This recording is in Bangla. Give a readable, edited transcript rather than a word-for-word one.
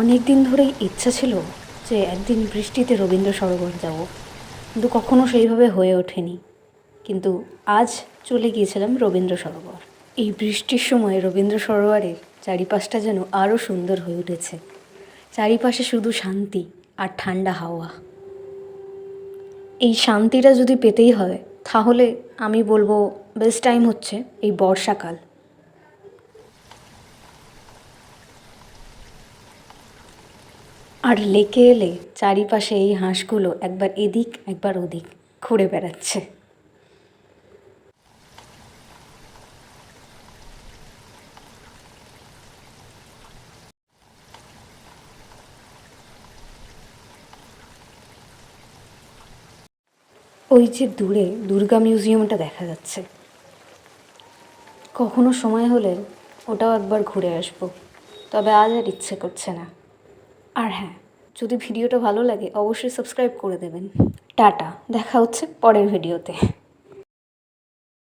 অনেক দিন ধরেই ইচ্ছা ছিল যে একদিন বৃষ্টিতে রবীন্দ্র সরোবর যাব, কিন্তু কখনো সেইভাবে হয়ে ওঠেনি। কিন্তু আজ চলে গিয়েছিলাম রবীন্দ্র সরোবর। এই বৃষ্টির সময় রবীন্দ্র সরোবরের চারিপাশটা যেন আরও সুন্দর হয়ে উঠেছে। চারিপাশে শুধু শান্তি আর ঠান্ডা হাওয়া। এই শান্তিটা যদি পেতেই হয় তাহলে আমি বলবো বেস্ট টাইম হচ্ছে এই বর্ষাকাল। আর লেকে এলে চারিপাশে এই হাঁসগুলো একবার এদিক একবার ওদিক ঘুরে বেড়াচ্ছে। ওই যে দূরে দুর্গা মিউজিয়ামটা দেখা যাচ্ছে, কখনো সময় হলে ওটাও একবার ঘুরে আসবো, তবে আজ আর ইচ্ছে করছে না। আর হ্যাঁ, যদি ভিডিওটা ভালো লাগে অবশ্যই সাবস্ক্রাইব করে দেবেন। টাটা, দেখা হচ্ছে পরের ভিডিওতে।